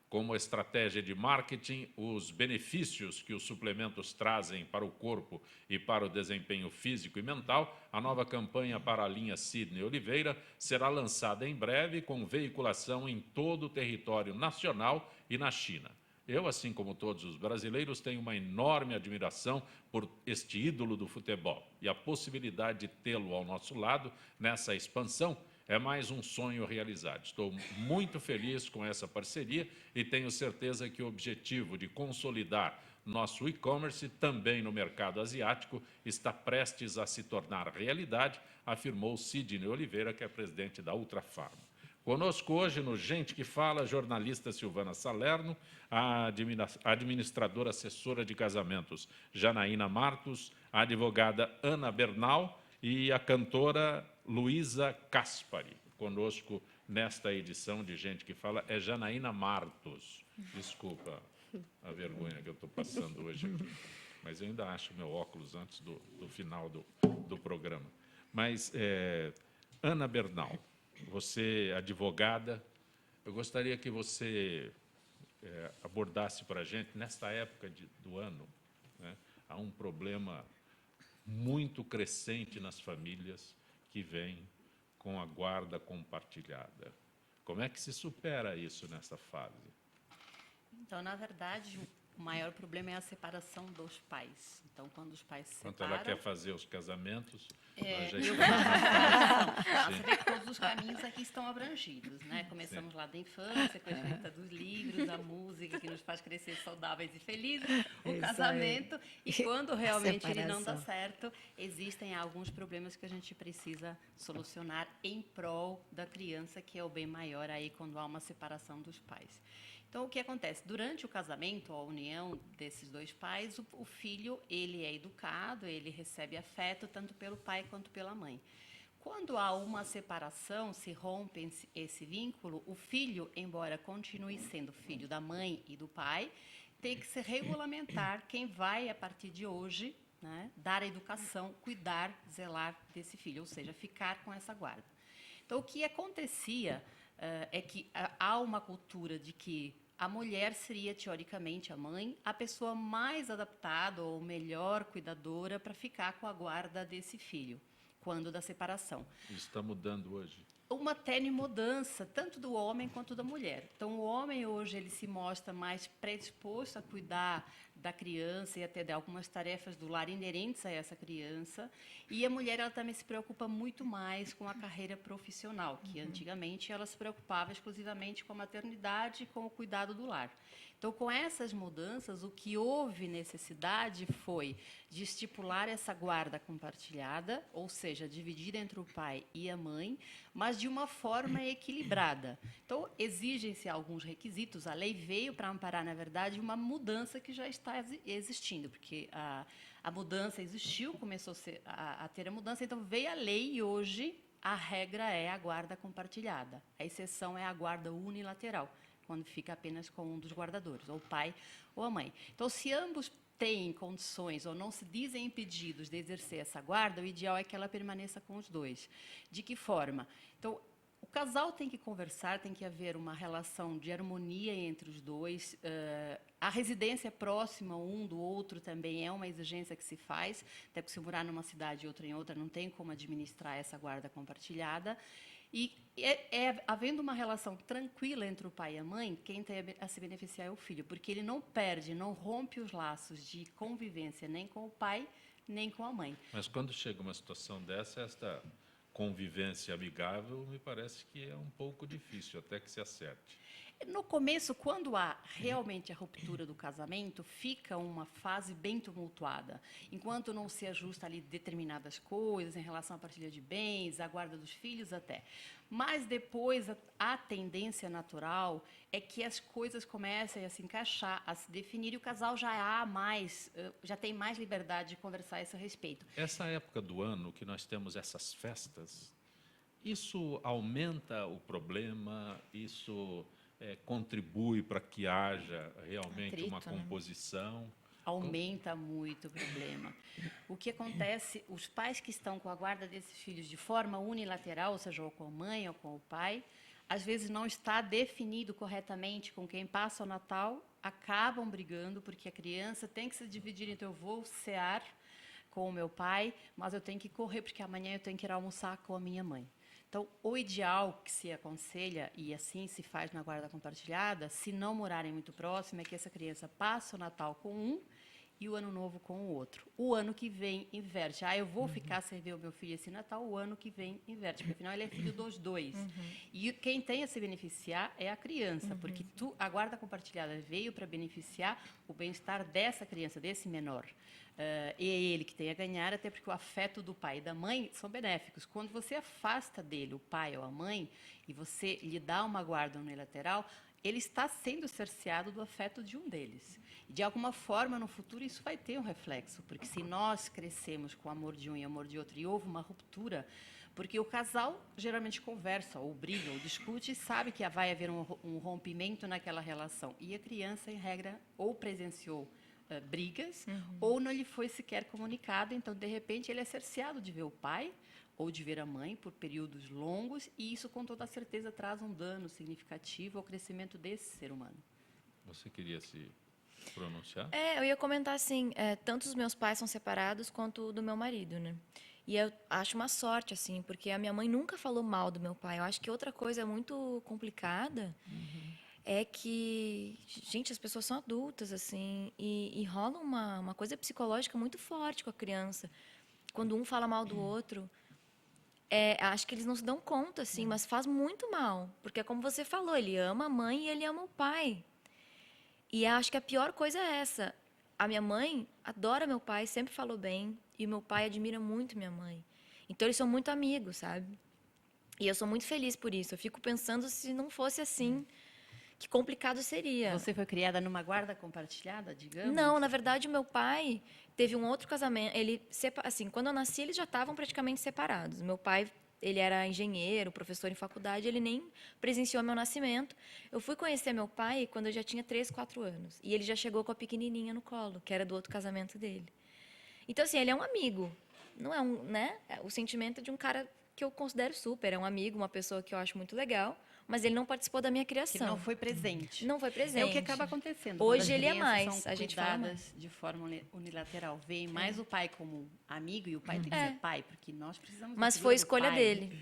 como estratégia de marketing, os benefícios que os suplementos trazem para o corpo e para o desempenho físico e mental, a nova campanha para a linha Sidney Oliveira será lançada em breve, com veiculação em todo o território nacional e na China. Eu, assim como todos os brasileiros, tenho uma enorme admiração por este ídolo do futebol, e a possibilidade de tê-lo ao nosso lado nessa expansão é mais um sonho realizado. Estou muito feliz com essa parceria e tenho certeza que o objetivo de consolidar nosso e-commerce também no mercado asiático está prestes a se tornar realidade, afirmou Sidney Oliveira, que é presidente da Ultrafarma. Conosco hoje, no Gente que Fala, a jornalista Silvana Salerno, a administradora assessora de casamentos Janaína Martos, a advogada Ana Bernal e a cantora Luísa Caspari. Conosco nesta edição de Gente que Fala é Janaína Martos. Desculpa a vergonha que eu estou passando hoje aqui, mas eu ainda acho meu óculos antes do final do programa. Mas, Ana Bernal, você é advogada, eu gostaria que você abordasse para a gente, nesta época do ano, né, há um problema muito crescente nas famílias que vem com a guarda compartilhada. Como é que se supera isso nessa fase? Então, na verdade, o maior problema é a separação dos pais. Então, quando os pais se Enquanto separam... ela quer fazer os casamentos, nós já eu estamos... Você vê que todos os caminhos aqui estão abrangidos, né? Começamos lá da infância, com a escrita dos livros, a música que nos faz crescer saudáveis e felizes, o casamento, e quando realmente ele não dá certo, existem alguns problemas que a gente precisa solucionar em prol da criança, que é o bem maior aí quando há uma separação dos pais. Então, o que acontece? Durante o casamento, a união desses dois pais, o filho, ele é educado, ele recebe afeto tanto pelo pai quanto pela mãe. Quando há uma separação, se rompe esse vínculo, o filho, embora continue sendo filho da mãe e do pai, tem que se regulamentar quem vai, a partir de hoje, né, dar a educação, cuidar, zelar desse filho, ou seja, ficar com essa guarda. Então, o que acontecia é que há uma cultura de que a mulher seria, teoricamente, a mãe, a pessoa mais adaptada ou melhor cuidadora para ficar com a guarda desse filho, quando da separação. Isso está mudando hoje. Uma tênue mudança, tanto do homem quanto da mulher. Então, o homem hoje ele se mostra mais predisposto a cuidar da criança e até de algumas tarefas do lar inerentes a essa criança. E a mulher ela também se preocupa muito mais com a carreira profissional, que antigamente ela se preocupava exclusivamente com a maternidade e com o cuidado do lar. Então, com essas mudanças, o que houve necessidade foi de estipular essa guarda compartilhada, ou seja, dividida entre o pai e a mãe, mas de uma forma equilibrada. Então, exigem-se alguns requisitos. A lei veio para amparar, na verdade, uma mudança que já está existindo, porque a mudança existiu, começou a ter a mudança, então veio a lei e hoje a regra é a guarda compartilhada. A exceção é a guarda unilateral, quando fica apenas com um dos guardadores, ou o pai ou a mãe. Então, se ambos têm condições ou não se dizem impedidos de exercer essa guarda, o ideal é que ela permaneça com os dois. De que forma? Então, o casal tem que conversar, tem que haver uma relação de harmonia entre os dois. A residência próxima um do outro também é uma exigência que se faz, até porque se morar numa cidade e outra em outra, não tem como administrar essa guarda compartilhada. E havendo uma relação tranquila entre o pai e a mãe, quem tem a se beneficiar é o filho, porque ele não perde, não rompe os laços de convivência nem com o pai, nem com a mãe. Mas quando chega uma situação dessa, esta convivência amigável me parece que é um pouco difícil, até que se acerte. No começo, quando há realmente a ruptura do casamento, fica uma fase bem tumultuada. Enquanto não se ajusta ali determinadas coisas em relação à partilha de bens, à guarda dos filhos até. Mas depois, a tendência natural é que as coisas comecem a se encaixar, a se definir, e o casal já tem mais liberdade de conversar a esse respeito. Essa época do ano que nós temos essas festas, isso aumenta o problema, isso contribui para que haja realmente Atrito, uma né? composição. Aumenta muito o problema. O que acontece, os pais que estão com a guarda desses filhos de forma unilateral, ou seja, ou com a mãe ou com o pai, às vezes não está definido corretamente com quem passa o Natal, acabam brigando, porque a criança tem que se dividir, então eu vou cear com o meu pai, mas eu tenho que correr, porque amanhã eu tenho que ir almoçar com a minha mãe. Então, o ideal que se aconselha, e assim se faz na guarda compartilhada, se não morarem muito próximo, é que essa criança passe o Natal com um e o Ano Novo com o outro. O ano que vem, inverte. Eu vou ficar sem ver o meu filho esse Natal, o ano que vem, inverte, porque afinal ele é filho dos dois. E quem tem a se beneficiar é a criança, porque a guarda compartilhada veio para beneficiar o bem-estar dessa criança, desse menor. E é ele que tem a ganhar, até porque o afeto do pai e da mãe são benéficos. Quando você afasta dele o pai ou a mãe e você lhe dá uma guarda unilateral, ele está sendo cerceado do afeto de um deles. E, de alguma forma, no futuro, isso vai ter um reflexo, porque se nós crescemos com o amor de um e amor de outro e houve uma ruptura, porque o casal geralmente conversa, ou briga, ou discute, e sabe que vai haver um rompimento naquela relação. E a criança, em regra, ou presenciou brigas, ou não lhe foi sequer comunicado, então, de repente, ele é cerceado de ver o pai ou de ver a mãe por períodos longos, e isso, com toda certeza, traz um dano significativo ao crescimento desse ser humano. Você queria se pronunciar? Eu ia comentar assim, tanto os meus pais são separados quanto o do meu marido, né? E eu acho uma sorte, assim, porque a minha mãe nunca falou mal do meu pai. Eu acho que outra coisa muito complicada é que, gente, as pessoas são adultas, assim, e rola uma coisa psicológica muito forte com a criança. Quando um fala mal do outro, acho que eles não se dão conta, assim, mas faz muito mal. Porque, como você falou, ele ama a mãe e ele ama o pai. E acho que a pior coisa é essa. A minha mãe adora meu pai, sempre falou bem, e o meu pai admira muito minha mãe. Então, eles são muito amigos, sabe? E eu sou muito feliz por isso. Eu fico pensando, se não fosse assim, que complicado seria. Você foi criada numa guarda compartilhada, digamos? Não, na verdade, o meu pai teve um outro casamento. Assim, quando eu nasci, eles já estavam praticamente separados. Meu pai, ele era engenheiro, professor em faculdade, ele nem presenciou meu nascimento. Eu fui conhecer meu pai quando eu já tinha 3, 4 anos. E ele já chegou com a pequenininha no colo, que era do outro casamento dele. Então, assim, ele é um amigo. Não é né? O sentimento é de um cara que eu considero super. É um amigo, uma pessoa que eu acho muito legal. Mas ele não participou da minha criação. Que não foi presente. Não foi presente. É o que acaba acontecendo. Hoje ele é crianças mais. São a gente fala mais. cuidadas de forma unilateral. Veem mais o pai como amigo, e o pai tem que ser pai, porque nós precisamos... Mas foi escolha dele.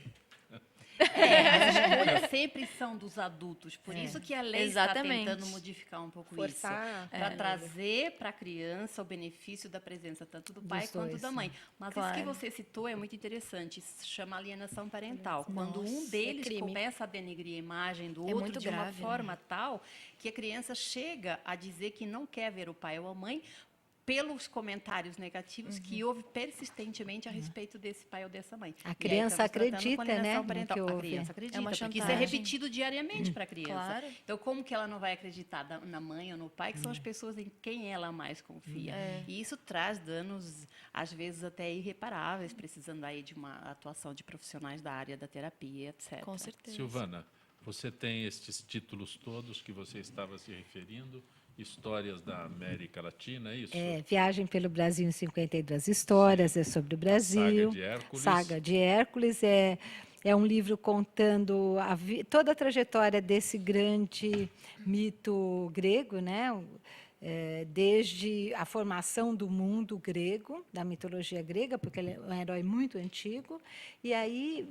As escolhas sempre são dos adultos. Por isso que a lei Exatamente. está tentando modificar um pouco Forçar, isso. Para trazer para a criança o benefício da presença tanto do pai quanto da mãe. Mas Claro. isso que você citou é muito interessante. Isso se chama alienação parental. Quando um Nossa, deles crime. começa a denegrir a imagem do É outro muito de uma grave, né? forma tal que a criança chega a dizer que não quer ver o pai ou a mãe pelos comentários negativos que houve persistentemente a respeito desse pai ou dessa mãe. A E aí criança estamos tratando acredita, com alienação né, no parental. que A houve. criança acredita, É uma porque isso é chantagem. repetido diariamente para a criança. Claro. Então, como que ela não vai acreditar na mãe ou no pai, que são as pessoas em quem ela mais confia? E isso traz danos, às vezes, até irreparáveis, precisando aí de uma atuação de profissionais da área da terapia, etc. Com certeza. Silvana, você tem estes títulos todos que você estava se referindo Histórias da América Latina, é isso? Viagem pelo Brasil em 52 histórias, é sobre o Brasil. Saga de Hércules. Saga de Hércules é um livro contando toda a trajetória desse grande mito grego, né? Desde a formação do mundo grego, da mitologia grega, porque ele é um herói muito antigo. E aí,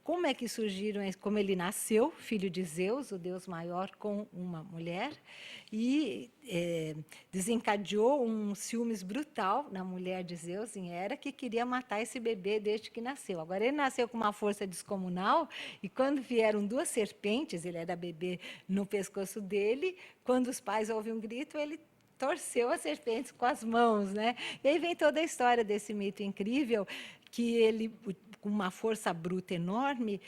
como é que surgiram, como ele nasceu, filho de Zeus, o deus maior, com uma mulher, e desencadeou um ciúmes brutal na mulher de Zeus, em Hera, que queria matar esse bebê desde que nasceu. Agora, ele nasceu com uma força descomunal, e quando vieram 2 serpentes, ele era bebê, no pescoço dele, quando os pais ouvem um grito, ele torceu as serpentes com as mãos, né? E aí vem toda a história desse mito incrível, que ele, com uma força bruta enorme,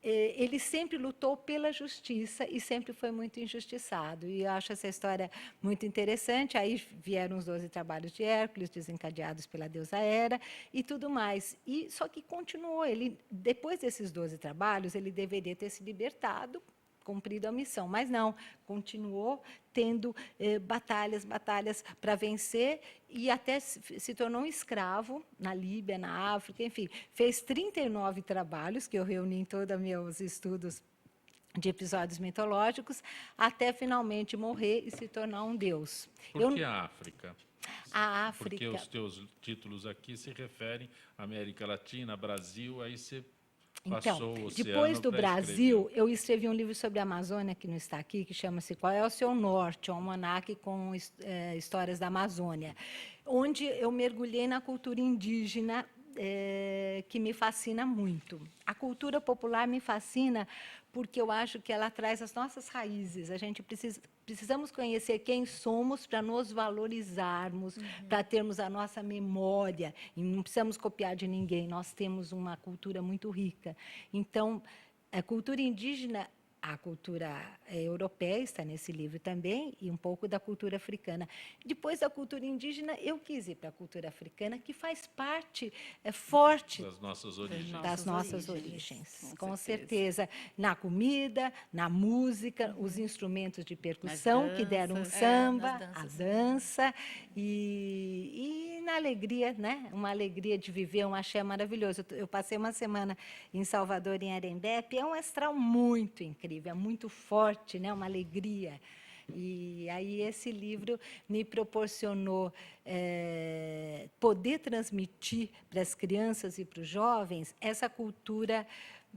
ele sempre lutou pela justiça e sempre foi muito injustiçado. E eu acho essa história muito interessante. Aí vieram os 12 trabalhos de Hércules, desencadeados pela deusa Hera, e tudo mais. Só que continuou. Depois desses 12 trabalhos, ele deveria ter se libertado, cumprido a missão, mas não, continuou tendo batalhas para vencer, e até se tornou um escravo na Líbia, na África, enfim, fez 39 trabalhos, que eu reuni em todos os meus estudos de episódios mitológicos, até finalmente morrer e se tornar um deus. Por que a África? A África. Porque os teus títulos aqui se referem à América Latina, Brasil, aí você... Então, depois do Brasil, eu escrevi um livro sobre a Amazônia, que não está aqui, que chama-se Qual é o Seu Norte? Um almanaque com histórias da Amazônia, onde eu mergulhei na cultura indígena, que me fascina muito. A cultura popular me fascina porque eu acho que ela traz as nossas raízes. A gente precisamos conhecer quem somos para nos valorizarmos, para termos a nossa memória. E não precisamos copiar de ninguém, nós temos uma cultura muito rica. Então, a cultura indígena, a cultura europeia está nesse livro também, e um pouco da cultura africana. Depois da cultura indígena, eu quis ir para a cultura africana, que faz parte forte das nossas origens. Das nossas origens, com certeza. Na comida, na música, os instrumentos de percussão que deram samba, a dança, e na alegria, né? Uma alegria de viver, um axé maravilhoso. Eu passei uma semana em Salvador, em Arembepe, é um astral muito incrível, é muito forte, né? Uma alegria. E aí esse livro me proporcionou poder transmitir para as crianças e para os jovens essa cultura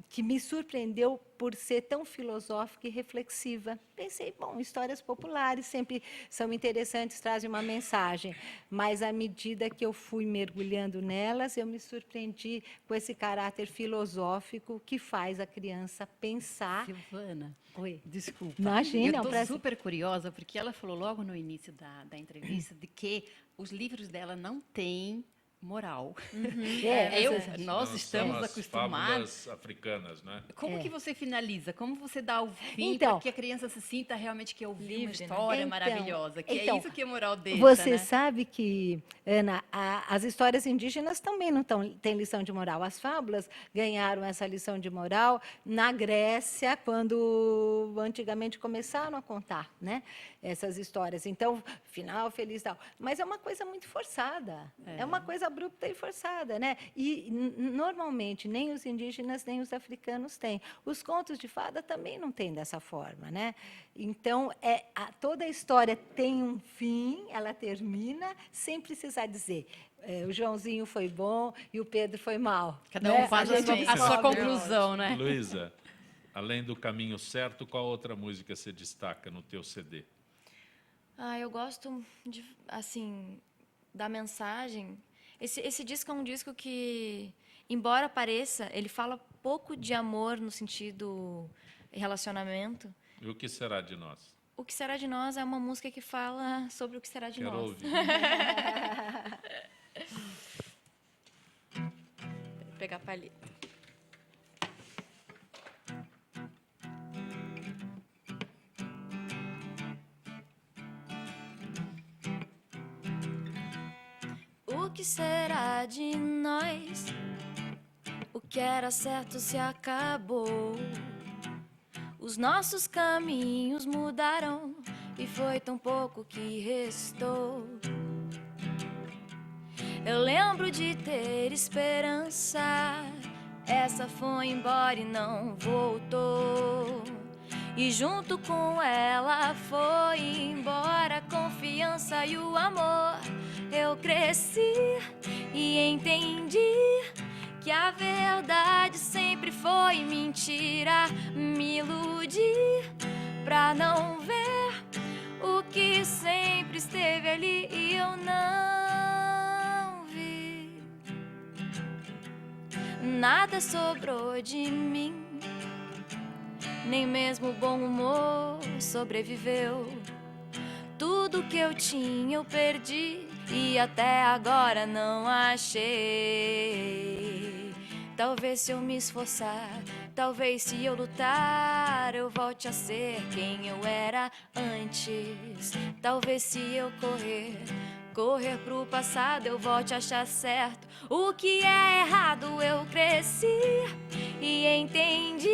que me surpreendeu por ser tão filosófica e reflexiva. Pensei, bom, histórias populares sempre são interessantes, trazem uma mensagem, mas à medida que eu fui mergulhando nelas, eu me surpreendi com esse caráter filosófico que faz a criança pensar. Silvana, oi, desculpa. Imagina, eu estou super curiosa, porque ela falou logo no início da entrevista de que os livros dela não têm moral. Nós estamos acostumados. Fábulas africanas, né? Como que você finaliza? Como você dá o fim então, para que a criança se sinta realmente que ouviu uma história maravilhosa? Que é isso que a moral deixa, você né? sabe que, Ana, as histórias indígenas também não têm lição de moral. As fábulas ganharam essa lição de moral na Grécia, quando antigamente começaram a contar, né, essas histórias. Então, final feliz e tal. Mas é uma coisa muito forçada. É uma coisa abrupta e forçada, né? E normalmente nem os indígenas nem os africanos têm. Os contos de fada também não têm dessa forma, né? Então toda a história tem um fim, ela termina sem precisar dizer o Joãozinho foi bom e o Pedro foi mal. Cada um faz a sua conclusão, né? Luísa, além do Caminho Certo, qual outra música você destaca no teu CD? Eu gosto da mensagem. Esse disco é um disco que, embora pareça, ele fala pouco de amor no sentido relacionamento. E O Que Será de Nós? O Que Será de Nós é uma música que fala sobre o que será de Quero nós. ouvir. Vou pegar a palheta. O que será de nós? O que era certo se acabou. Os nossos caminhos mudaram e foi tão pouco que restou. Eu lembro de ter esperança, essa foi embora e não voltou. E junto com ela foi embora a confiança e o amor. Eu cresci e entendi que a verdade sempre foi mentira. Me iludi pra não ver o que sempre esteve ali e eu não vi. Nada sobrou de mim, nem mesmo o bom humor sobreviveu. Tudo que eu tinha eu perdi e até agora não achei. Talvez se eu me esforçar, talvez se eu lutar, eu volte a ser quem eu era antes. Talvez se eu correr pro passado, eu volte a achar certo o que é errado. Eu cresci e entendi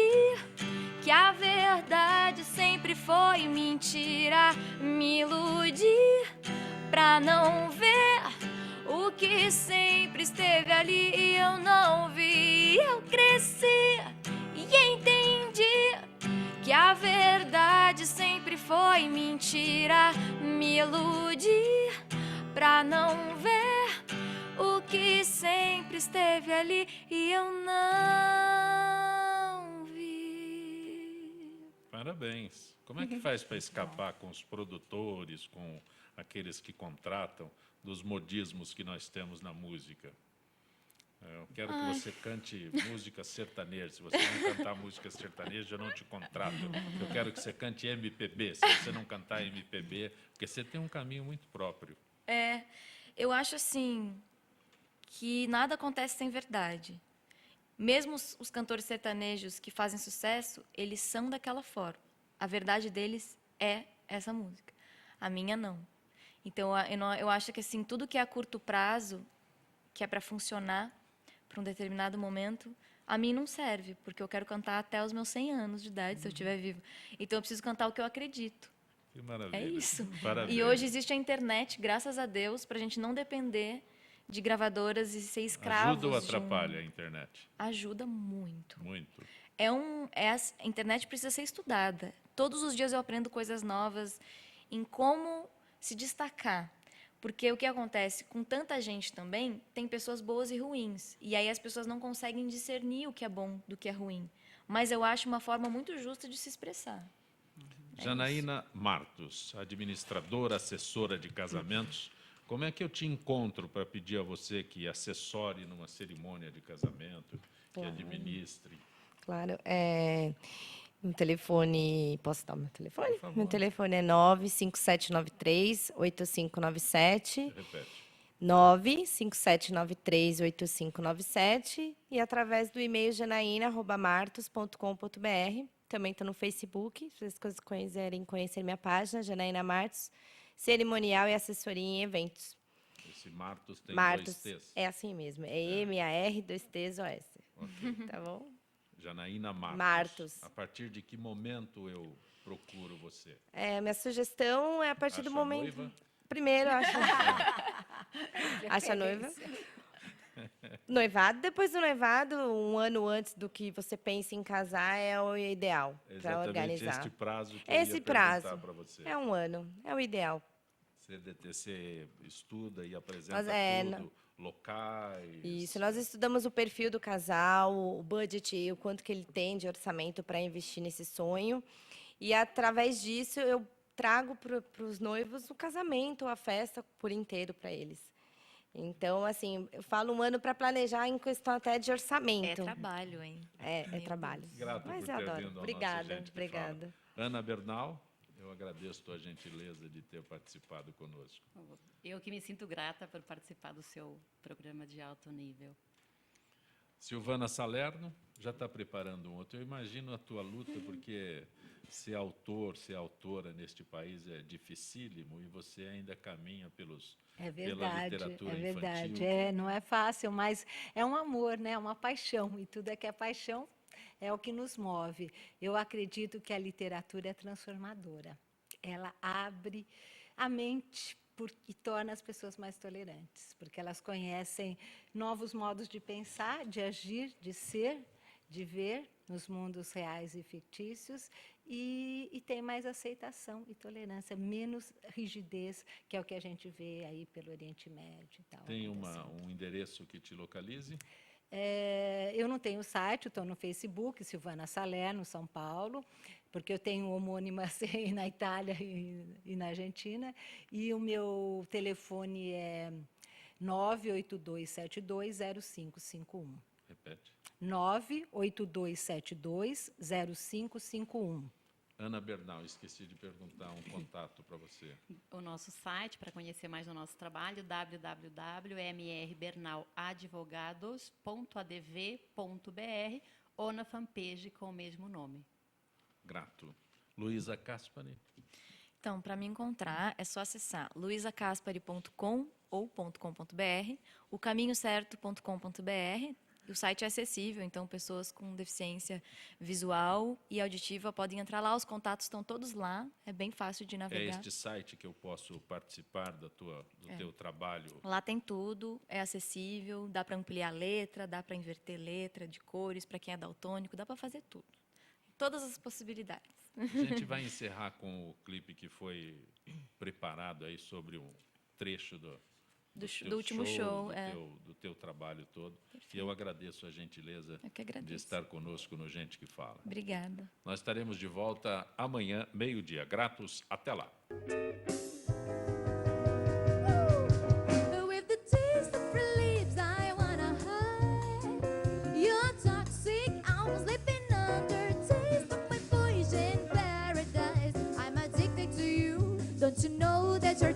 que a verdade sempre foi mentira. Me iludi pra não ver o que sempre esteve ali e eu não vi. Eu cresci e entendi que a verdade sempre foi mentira. Me iludi pra não ver o que sempre esteve ali e eu não vi. Parabéns. Como é que faz para escapar com os produtores, com aqueles que contratam, dos modismos que nós temos na música? Eu quero que você cante música sertaneja. Se você não cantar música sertaneja, eu não te contrato. Eu quero que você cante MPB. Se você não cantar MPB, porque você tem um caminho muito próprio. Eu acho assim que nada acontece sem verdade. Mesmo os cantores sertanejos que fazem sucesso, eles são daquela forma. A verdade deles é essa música. A minha não. Então, eu acho que assim, tudo que é a curto prazo, que é para funcionar para um determinado momento, a mim não serve, porque eu quero cantar até os meus 100 anos de idade, se eu estiver viva. Então, eu preciso cantar o que eu acredito. Que maravilha. É isso. Parabéns. E hoje existe a internet, graças a Deus, para a gente não depender de gravadoras e ser escravos. Ajuda ou atrapalha a internet? Ajuda muito. Muito. A internet precisa ser estudada. Todos os dias eu aprendo coisas novas em como se destacar. Porque o que acontece com tanta gente também, tem pessoas boas e ruins. E aí as pessoas não conseguem discernir o que é bom do que é ruim. Mas eu acho uma forma muito justa de se expressar. Janaína Martos, administradora, assessora de casamentos. Como é que eu te encontro para pedir a você que assessore numa cerimônia de casamento, que administre? Claro. Meu telefone... Posso dar o meu telefone? Por favor. Meu telefone é 95793-8597. Repete. 95793-8597. E através do e-mail janaína@martos.com.br. Também estou no Facebook, se vocês quiserem conhecer minha página, Janaína Martos, cerimonial e assessoria em eventos. Esse Martos tem Martos, 2 T's. é assim mesmo, é M-A-R, 2 T's, O-S. Ok. Tá bom? Janaína Martos. Martos. A partir de que momento eu procuro você? Minha sugestão é a partir do momento... Noiva? Primeiro, acha noiva. Noivado, depois do noivado, 1 ano antes do que você pense em casar é o ideal para organizar. Este prazo que Esse eu ia prazo perguntar para você. é 1 ano, é o ideal. Você estuda e apresenta tudo, locais... Isso, nós estudamos o perfil do casal, o budget, o quanto que ele tem de orçamento para investir nesse sonho. E, através disso, eu trago para os noivos o casamento, a festa por inteiro para eles. Então, assim, eu falo 1 ano para planejar em questão até de orçamento. É trabalho, hein? É trabalho. Grato Mas por eu ter adoro. vindo ao Obrigada, nosso Gente que obrigada. Fala. Ana Bernal, eu agradeço a tua gentileza de ter participado conosco. Eu que me sinto grata por participar do seu programa de alto nível. Silvana Salerno, já está preparando um outro. Eu imagino a tua luta, porque ser autor, ser autora neste país é dificílimo e você ainda caminha pela literatura é verdade. infantil. Não é fácil, mas é um amor, né? É uma paixão. E tudo é que é paixão é o que nos move. Eu acredito que a literatura é transformadora. ela abre a mente e torna as pessoas mais tolerantes, porque elas conhecem novos modos de pensar, de agir, de ser, de ver nos mundos reais e fictícios, e tem mais aceitação e tolerância, menos rigidez, que é o que a gente vê aí pelo Oriente Médio e tal. Tem um endereço que te localize? Eu não tenho site, estou no Facebook, Silvana Salerno, São Paulo, porque eu tenho homônimas na Itália e na Argentina, e o meu telefone é 982720551. Repete. 982720551. Ana Bernal, esqueci de perguntar um contato para você. O nosso site, para conhecer mais do nosso trabalho, www.mrbernauladvogados.adv.br ou na fanpage com o mesmo nome. Grato. Luísa Caspari. Então, para me encontrar, é só acessar luisacaspari.com ou .com.br, ocaminhocerto.com.br. O site é acessível, então pessoas com deficiência visual e auditiva podem entrar lá, os contatos estão todos lá, é bem fácil de navegar. É este site que eu posso participar do teu trabalho? Lá tem tudo, é acessível, dá para ampliar a letra, dá para inverter letra de cores, para quem é daltônico, dá para fazer tudo. Todas as possibilidades. A gente vai encerrar com o clipe que foi preparado aí sobre um trecho do último show, do teu trabalho todo. Perfeito. E eu agradeço a gentileza de estar conosco no Gente que Fala. Obrigada. Nós estaremos de volta amanhã, meio-dia. Gratos, até lá. Don't you know that you're